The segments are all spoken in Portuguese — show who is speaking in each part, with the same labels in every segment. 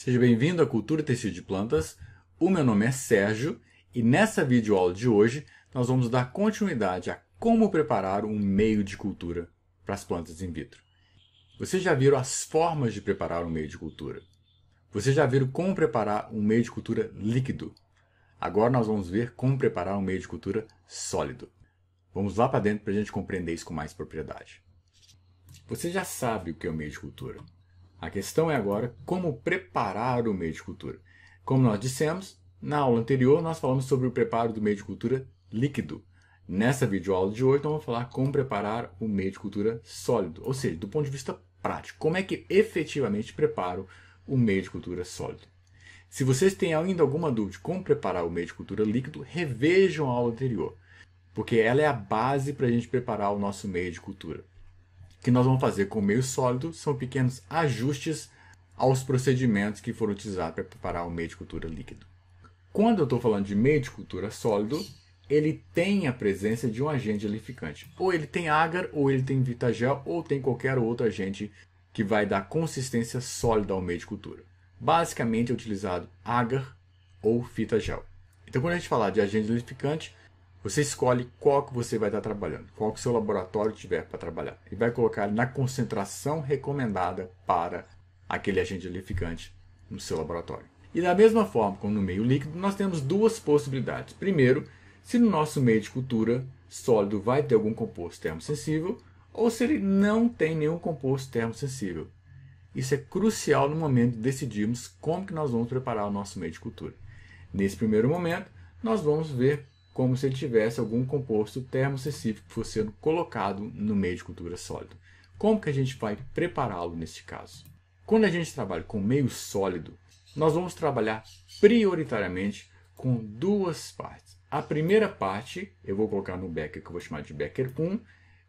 Speaker 1: Seja bem-vindo à Cultura e Tecido de Plantas. O meu nome é Sérgio e nessa videoaula de hoje nós vamos dar continuidade a como preparar um meio de cultura para as plantas in vitro. Vocês já viram as formas de preparar um meio de cultura? Vocês já viram como preparar um meio de cultura líquido? Agora nós vamos ver como preparar um meio de cultura sólido. Vamos lá para dentro para a gente compreender isso com mais propriedade. Você já sabe o que é o meio de cultura. A questão é agora como preparar o meio de cultura. Como nós dissemos, na aula anterior nós falamos sobre o preparo do meio de cultura líquido. Nessa videoaula de hoje nós vamos falar como preparar o meio de cultura sólido, ou seja, do ponto de vista prático, como é que efetivamente preparo o meio de cultura sólido. Se vocês têm ainda alguma dúvida de como preparar o meio de cultura líquido, revejam a aula anterior, porque ela é a base para a gente preparar o nosso meio de cultura. O que nós vamos fazer com o meio sólido são pequenos ajustes aos procedimentos que foram utilizados para preparar o meio de cultura líquido. Quando eu estou falando de meio de cultura sólido, ele tem a presença de um agente gelificante. Ou ele tem agar, ou ele tem Vitagel, ou tem qualquer outro agente que vai dar consistência sólida ao meio de cultura. Basicamente é utilizado agar ou Vitagel. Então quando a gente falar de agente gelificante, você escolhe qual que você vai estar trabalhando, qual que o seu laboratório tiver para trabalhar. E vai colocar na concentração recomendada para aquele agente gelificante no seu laboratório. E da mesma forma como no meio líquido, nós temos duas possibilidades. Primeiro, se no nosso meio de cultura sólido vai ter algum composto termosensível, ou se ele não tem nenhum composto termosensível. Isso é crucial no momento de decidirmos como que nós vamos preparar o nosso meio de cultura. Nesse primeiro momento, nós vamos ver como se ele tivesse algum composto termosensível que fosse sendo colocado no meio de cultura sólido. Como que a gente vai prepará-lo neste caso? Quando a gente trabalha com meio sólido, nós vamos trabalhar prioritariamente com duas partes. A primeira parte eu vou colocar no becker que eu vou chamar de becker 1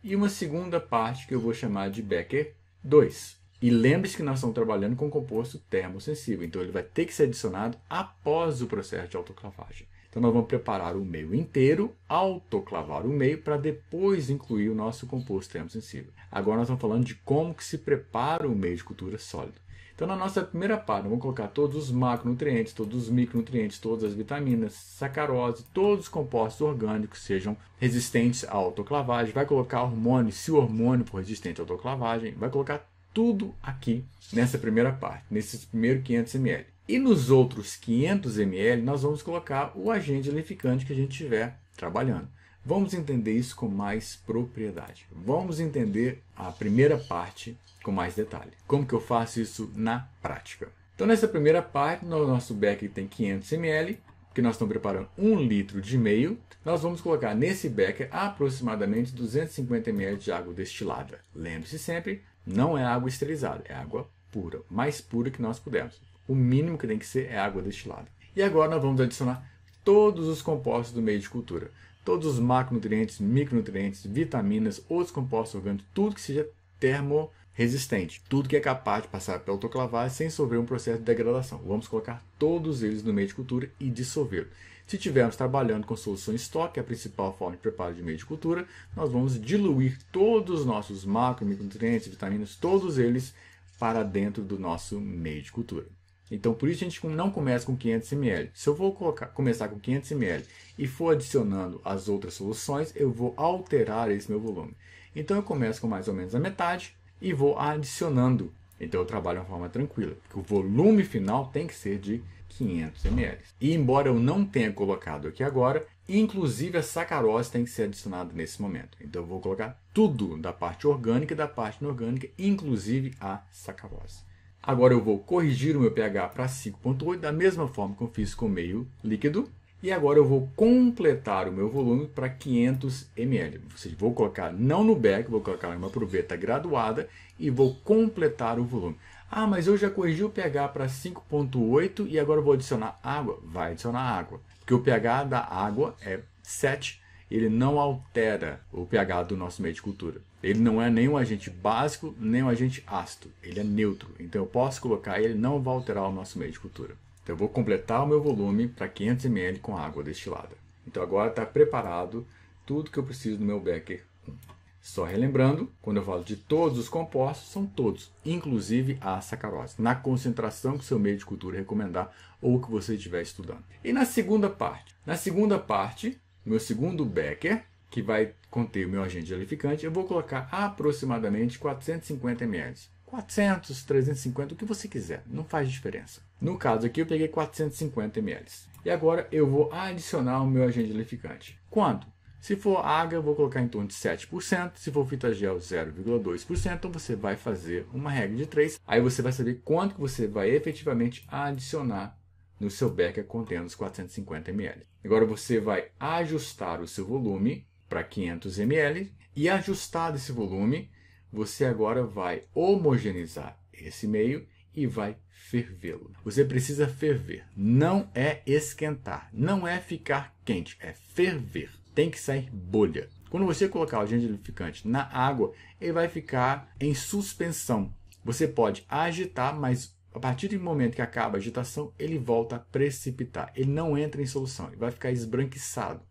Speaker 1: e uma segunda parte que eu vou chamar de becker 2. E lembre-se que nós estamos trabalhando com composto termosensível, então ele vai ter que ser adicionado após o processo de autoclavagem. Então nós vamos preparar o meio inteiro, autoclavar o meio para depois incluir o nosso composto termosensível. Agora nós estamos falando de como que se prepara o meio de cultura sólido. Então na nossa primeira parte, nós vamos colocar todos os macronutrientes, todos os micronutrientes, todas as vitaminas, sacarose, todos os compostos orgânicos sejam resistentes à autoclavagem. Vai colocar hormônio, se o hormônio for resistente à autoclavagem, vai colocar tudo aqui nessa primeira parte, nesses primeiros 500 ml. E nos outros 500 ml, nós vamos colocar o agente gelificante que a gente estiver trabalhando. Vamos entender isso com mais propriedade. Vamos entender a primeira parte com mais detalhe. Como que eu faço isso na prática? Então, nessa primeira parte, no nosso becker tem 500 ml, que nós estamos preparando 1,5 litros. Nós vamos colocar nesse becker aproximadamente 250 ml de água destilada. Lembre-se sempre, não é água esterilizada, é água pura, mais pura que nós pudermos. O mínimo que tem que ser é água destilada. E agora nós vamos adicionar todos os compostos do meio de cultura. Todos os macronutrientes, micronutrientes, vitaminas, outros compostos orgânicos, tudo que seja termorresistente. Tudo que é capaz de passar pela autoclavagem sem sofrer um processo de degradação. Vamos colocar todos eles no meio de cultura e dissolver. Se estivermos trabalhando com solução estoque, que é a principal forma de preparo de meio de cultura, nós vamos diluir todos os nossos macro, micronutrientes, vitaminas, todos eles para dentro do nosso meio de cultura. Então, por isso a gente não começa com 500 ml. Se eu vou começar com 500 ml e for adicionando as outras soluções, eu vou alterar esse meu volume. Então, eu começo com mais ou menos a metade e vou adicionando. Então, eu trabalho de uma forma tranquila, porque o volume final tem que ser de 500 ml. E embora eu não tenha colocado aqui agora, inclusive a sacarose tem que ser adicionada nesse momento. Então, eu vou colocar tudo da parte orgânica e da parte inorgânica, inclusive a sacarose. Agora eu vou corrigir o meu pH para 5,8, da mesma forma que eu fiz com o meio líquido. E agora eu vou completar o meu volume para 500 ml. Ou seja, vou colocar não no becker, vou colocar em uma proveta graduada e vou completar o volume. Ah, mas eu já corrigi o pH para 5,8 e agora eu vou adicionar água? Vai adicionar água, porque o pH da água é 7. Ele não altera o pH do nosso meio de cultura. Ele não é nem um agente básico, nem um agente ácido. Ele é neutro. Então eu posso colocar ele, não vai alterar o nosso meio de cultura. Então eu vou completar o meu volume para 500 ml com água destilada. Então agora está preparado tudo que eu preciso no meu becker 1. Só relembrando, quando eu falo de todos os compostos, são todos, inclusive a sacarose, na concentração que o seu meio de cultura recomendar ou que você estiver estudando. E na segunda parte? Na segunda parte, meu segundo becker, que vai conter o meu agente gelificante, eu vou colocar aproximadamente 450 ml. 400, 350, o que você quiser, não faz diferença. No caso aqui eu peguei 450 ml. E agora eu vou adicionar o meu agente gelificante. Quanto? Se for água, eu vou colocar em torno de 7%. Se for fita gel, 0,2%. Então você vai fazer uma regra de 3. Aí você vai saber quanto que você vai efetivamente adicionar no seu becker contendo os 450 ml. Agora você vai ajustar o seu volume para 500 ml. E ajustado esse volume, você agora vai homogeneizar esse meio e vai fervê-lo. Você precisa ferver. Não é esquentar. Não é ficar quente. É ferver. Tem que sair bolha. Quando você colocar o agente gelificante na água, ele vai ficar em suspensão. Você pode agitar, mas a partir do momento que acaba a agitação, ele volta a precipitar. Ele não entra em solução, ele vai ficar esbranquiçado.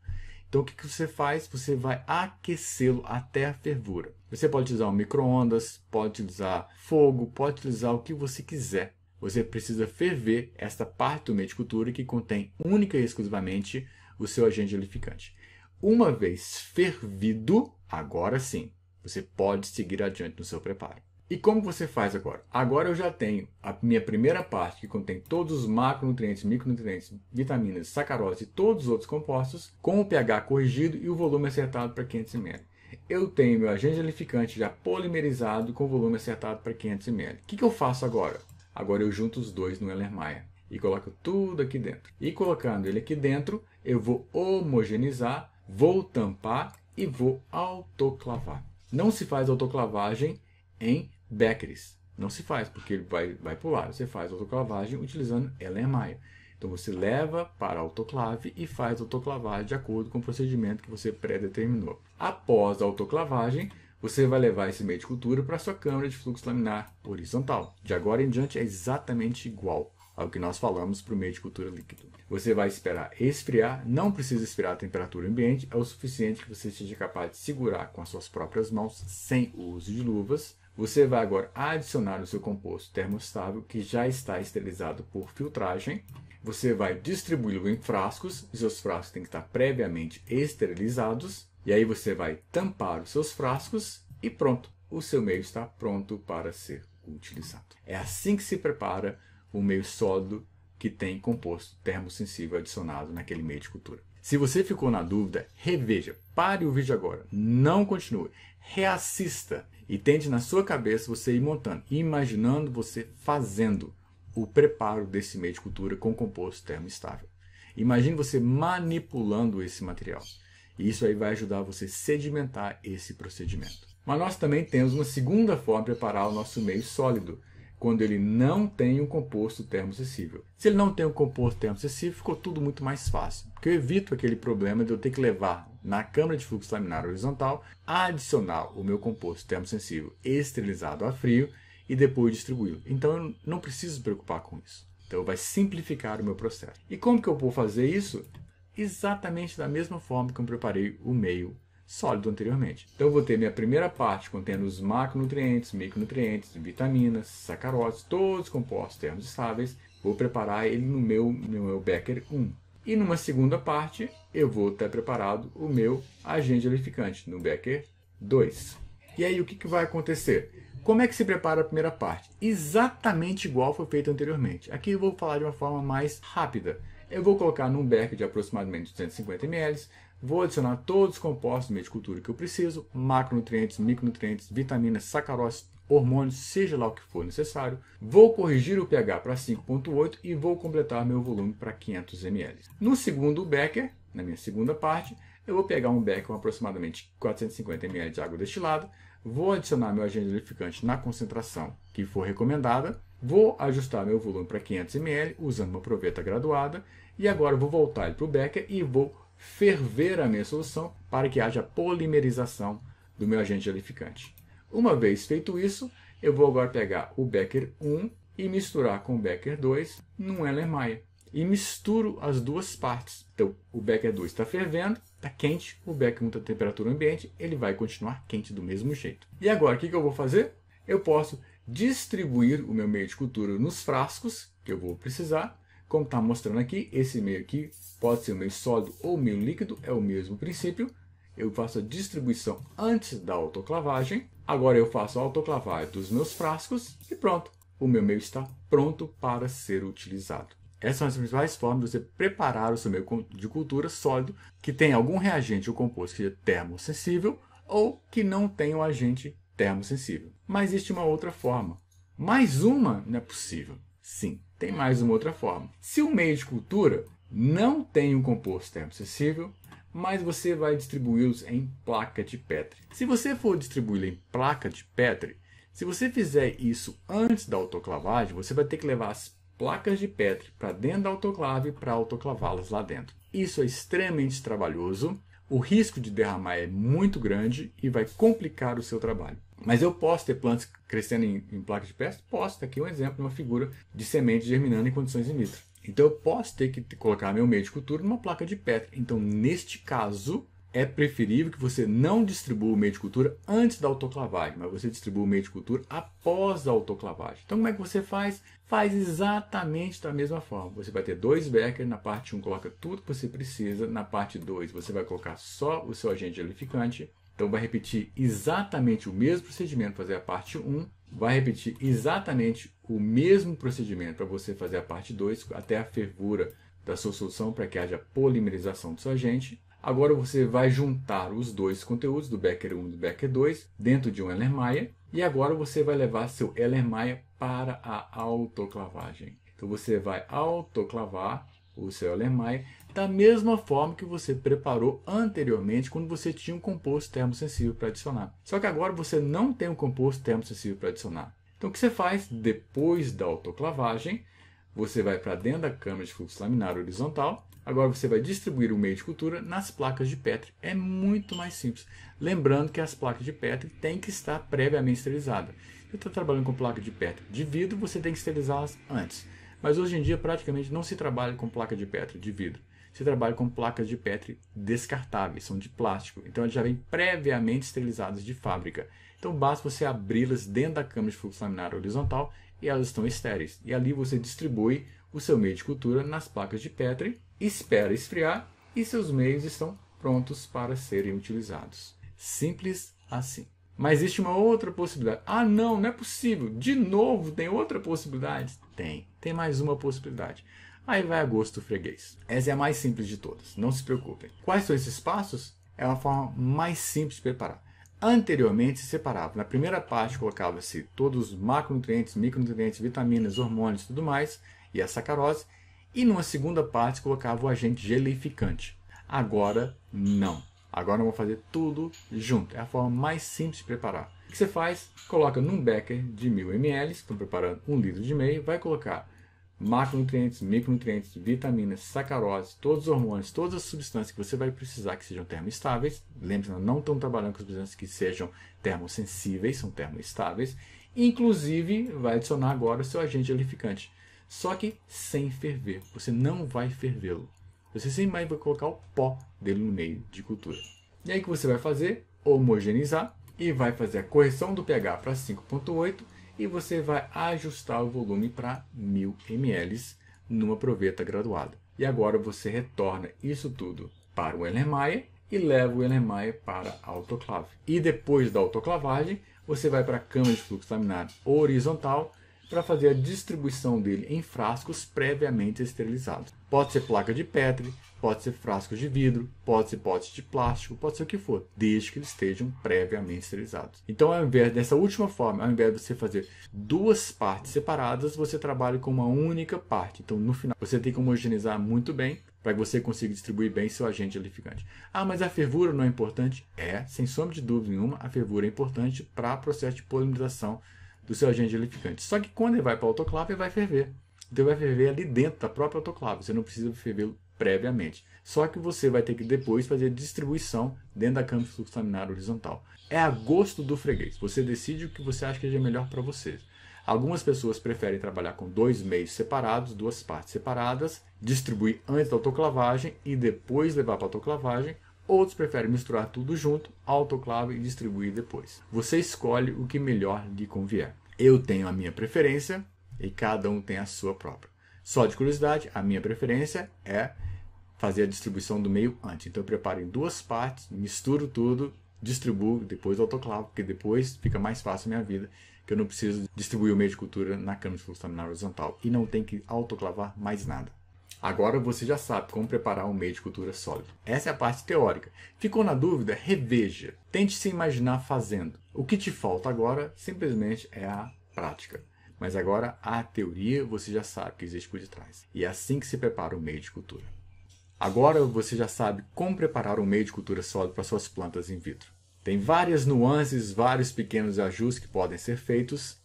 Speaker 1: Então o que você faz? Você vai aquecê-lo até a fervura. Você pode utilizar um micro-ondas, pode utilizar fogo, pode utilizar o que você quiser. Você precisa ferver esta parte do meio de cultura que contém única e exclusivamente o seu agente gelificante. Uma vez fervido, agora sim, você pode seguir adiante no seu preparo. E como você faz agora? Agora eu já tenho a minha primeira parte, que contém todos os macronutrientes, micronutrientes, vitaminas, sacarose e todos os outros compostos, com o pH corrigido e o volume acertado para 500 ml. Eu tenho meu agente gelificante já polimerizado com o volume acertado para 500 ml. O que eu faço agora? Agora eu junto os dois no Erlenmeyer e coloco tudo aqui dentro. E colocando ele aqui dentro, eu vou homogeneizar, vou tampar e vou autoclavar. Não se faz autoclavagem em beckers. Não se faz, porque ele vai pular. Você faz autoclavagem utilizando Erlenmeyer. Então você leva para a autoclave e faz autoclavagem de acordo com o procedimento que você pré-determinou. Após a autoclavagem, você vai levar esse meio de cultura para a sua câmara de fluxo laminar horizontal. De agora em diante é exatamente igual ao que nós falamos para o meio de cultura líquido. Você vai esperar esfriar, não precisa esfriar a temperatura ambiente, é o suficiente que você seja capaz de segurar com as suas próprias mãos, sem o uso de luvas. Você vai agora adicionar o seu composto termostável, que já está esterilizado por filtragem. Você vai distribuí-lo em frascos, e seus frascos têm que estar previamente esterilizados. E aí você vai tampar os seus frascos e pronto, o seu meio está pronto para ser utilizado. É assim que se prepara um meio sólido que tem composto termosensível adicionado naquele meio de cultura. Se você ficou na dúvida, reveja, pare o vídeo agora, não continue, reassista e tente na sua cabeça você ir montando, imaginando você fazendo o preparo desse meio de cultura com composto termoestável. Imagine você manipulando esse material. E isso aí vai ajudar você a sedimentar esse procedimento. Mas nós também temos uma segunda forma de preparar o nosso meio sólido, quando ele não tem um composto termoacessível. Se ele não tem um composto termoacessível, ficou tudo muito mais fácil. Porque eu evito aquele problema de eu ter que levar na câmara de fluxo laminar horizontal, adicionar o meu composto termosensível esterilizado a frio e depois distribuí-lo. Então eu não preciso me preocupar com isso. Então vai simplificar o meu processo. E como que eu vou fazer isso? Exatamente da mesma forma que eu preparei o meio sólido anteriormente. Então eu vou ter minha primeira parte contendo os macronutrientes, micronutrientes, vitaminas, sacarose, todos compostos termoestáveis. Vou preparar ele no meu becker 1. E numa segunda parte eu vou ter preparado o meu agente gelificante no becker 2. E aí o que vai acontecer? Como é que se prepara a primeira parte? Exatamente igual foi feito anteriormente. Aqui eu vou falar de uma forma mais rápida. Eu vou colocar num becker de aproximadamente 250 ml, vou adicionar todos os compostos do meio de cultura que eu preciso, macronutrientes, micronutrientes, vitaminas, sacarose, hormônios, seja lá o que for necessário. Vou corrigir o pH para 5,8 e vou completar meu volume para 500 ml. No segundo becker, na minha segunda parte, eu vou pegar um becker com aproximadamente 450 ml de água destilada, vou adicionar meu agente gelificante na concentração que for recomendada, vou ajustar meu volume para 500 ml usando uma proveta graduada e agora vou voltar ele para o becker e vou ferver a minha solução para que haja polimerização do meu agente gelificante. Uma vez feito isso, eu vou agora pegar o becker 1 e misturar com o becker 2 num Erlenmeyer. e misturo as duas partes. Então, o Becker 2 está fervendo, está quente, o Becker 1 está a temperatura ambiente, ele vai continuar quente do mesmo jeito. E agora, o que eu vou fazer? Eu posso distribuir o meu meio de cultura nos frascos que eu vou precisar. Como está mostrando aqui, esse meio aqui pode ser meio sólido ou meio líquido, é o mesmo princípio. Eu faço a distribuição antes da autoclavagem. Agora eu faço a autoclavagem dos meus frascos e pronto. O meu meio está pronto para ser utilizado. Essas são as principais formas de você preparar o seu meio de cultura sólido que tem algum reagente ou composto que seja termossensível ou que não tenha um agente termossensível. Mas existe uma outra forma. Mais uma não é possível. Sim, tem mais uma outra forma. Se o meio de cultura não tem um composto termossensível, mas você vai distribuí-los em placa de Petri. Se você for distribuí-lo em placa de Petri, se você fizer isso antes da autoclavagem, você vai ter que levar as placas de Petri para dentro da autoclave para autoclavá-las lá dentro. Isso é extremamente trabalhoso, o risco de derramar é muito grande e vai complicar o seu trabalho. Mas eu posso ter plantas crescendo em placa de Petri? Posso. Está aqui um exemplo, uma figura de semente germinando em condições in vitro. Então eu posso ter que colocar meu meio de cultura numa placa de Petri. Então, neste caso, é preferível que você não distribua o meio de cultura antes da autoclavagem, mas você distribua o meio de cultura após a autoclavagem. Então, como é que você faz? Faz exatamente da mesma forma. Você vai ter 2 Becker, na parte 1 coloca tudo que você precisa, na parte 2 você vai colocar só o seu agente gelificante. Então, vai repetir exatamente o mesmo procedimento para fazer a parte 1, vai repetir exatamente o mesmo procedimento para você fazer a parte 2, até a fervura da sua solução, para que haja polimerização do seu agente. Agora você vai juntar os dois conteúdos, do Becker 1 e do Becker 2, dentro de um Erlenmeyer. E agora você vai levar seu Erlenmeyer para a autoclavagem. Então você vai autoclavar o seu Erlenmeyer da mesma forma que você preparou anteriormente quando você tinha um composto termossensível para adicionar. Só que agora você não tem um composto termossensível para adicionar. Então o que você faz depois da autoclavagem? Você vai para dentro da câmara de fluxo laminar horizontal. Agora você vai distribuir o meio de cultura nas placas de Petri. É muito mais simples. Lembrando que as placas de Petri têm que estar previamente esterilizadas. Se você está trabalhando com placa de Petri de vidro, você tem que esterilizá-las antes. Mas hoje em dia praticamente não se trabalha com placa de Petri de vidro. Se trabalha com placas de Petri descartáveis, são de plástico. Então elas já vêm previamente esterilizadas de fábrica. Então basta você abri-las dentro da câmara de fluxo laminar horizontal e elas estão estéreis. E ali você distribui o seu meio de cultura nas placas de Petri, espera esfriar e seus meios estão prontos para serem utilizados. Simples assim. Mas existe uma outra possibilidade. Ah, não é possível. De novo, tem outra possibilidade? Tem mais uma possibilidade. Aí vai a gosto do freguês. Essa é a mais simples de todas, não se preocupem. Quais são esses passos? É uma forma mais simples de preparar. Anteriormente se separava. Na primeira parte colocava-se todos os macronutrientes, micronutrientes, vitaminas, hormônios e tudo mais, e a sacarose. E numa segunda parte colocava o agente gelificante. Agora não. Agora eu vou fazer tudo junto. É a forma mais simples de preparar. O que você faz? Coloca num becker de 1000 ml, estou preparando 1,5 litro, vai colocar macronutrientes, micronutrientes, vitaminas, sacarose, todos os hormônios, todas as substâncias que você vai precisar que sejam termoestáveis. Lembre-se, nós não estamos trabalhando com substâncias que sejam termosensíveis, são termoestáveis. Inclusive, vai adicionar agora o seu agente gelificante. Só que sem ferver. Você não vai fervê-lo. Você sempre vai colocar o pó dele no meio de cultura. E aí o que você vai fazer? Homogeneizar e vai fazer a correção do pH para 5,8 e você vai ajustar o volume para 1000 ml numa proveta graduada. E agora você retorna isso tudo para o Erlenmeyer e leva o Erlenmeyer para a autoclave. E depois da autoclavagem, você vai para a câmara de fluxo laminar horizontal para fazer a distribuição dele em frascos previamente esterilizados. Pode ser placa de Petri, pode ser frascos de vidro, pode ser potes de plástico, pode ser o que for, desde que eles estejam previamente esterilizados. Então, ao invés dessa última forma, ao invés de você fazer duas partes separadas, você trabalha com uma única parte. Então, no final, você tem que homogeneizar muito bem para que você consiga distribuir bem seu agente gelificante. Ah, mas a fervura não é importante? É, sem sombra de dúvida nenhuma, a fervura é importante para o processo de polimerização do seu agente gelificante. Só que quando ele vai para a autoclave, ele vai ferver. Então ele vai ferver ali dentro da própria autoclave. Você não precisa fervê-lo previamente. Só que você vai ter que depois fazer a distribuição dentro da câmara de fluxo laminar horizontal. É a gosto do freguês. Você decide o que você acha que é melhor para você. Algumas pessoas preferem trabalhar com dois meios separados, duas partes separadas, distribuir antes da autoclavagem e depois levar para a autoclavagem. Outros preferem misturar tudo junto, autoclave e distribuir depois. Você escolhe o que melhor lhe convier. Eu tenho a minha preferência e cada um tem a sua própria. Só de curiosidade, a minha preferência é fazer a distribuição do meio antes. Então eu preparo em duas partes, misturo tudo, distribuo, depois autoclavo, porque depois fica mais fácil a minha vida, que eu não preciso distribuir o meio de cultura na câmara de fluxo laminar horizontal e não tem que autoclavar mais nada. Agora você já sabe como preparar um meio de cultura sólido. Essa é a parte teórica. Ficou na dúvida? Reveja. Tente se imaginar fazendo. O que te falta agora simplesmente é a prática. Mas agora a teoria você já sabe que existe por detrás. E é assim que se prepara um meio de cultura. Agora você já sabe como preparar um meio de cultura sólido para suas plantas in vitro. Tem várias nuances, vários pequenos ajustes que podem ser feitos,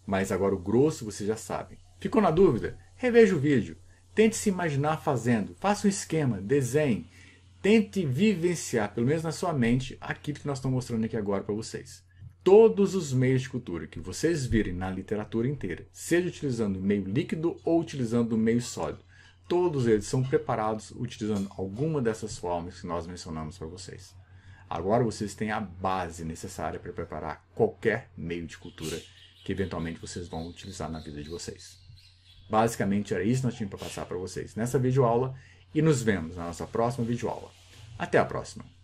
Speaker 1: mas agora o grosso você já sabe. Ficou na dúvida? Reveja o vídeo. Tente se imaginar fazendo, faça um esquema, desenhe, tente vivenciar, pelo menos na sua mente, aquilo que nós estamos mostrando aqui agora para vocês. Todos os meios de cultura que vocês virem na literatura inteira, seja utilizando meio líquido ou utilizando meio sólido, todos eles são preparados utilizando alguma dessas formas que nós mencionamos para vocês. Agora vocês têm a base necessária para preparar qualquer meio de cultura que eventualmente vocês vão utilizar na vida de vocês. Basicamente era isso que nós tínhamos para passar para vocês nessa videoaula e nos vemos na nossa próxima videoaula. Até a próxima!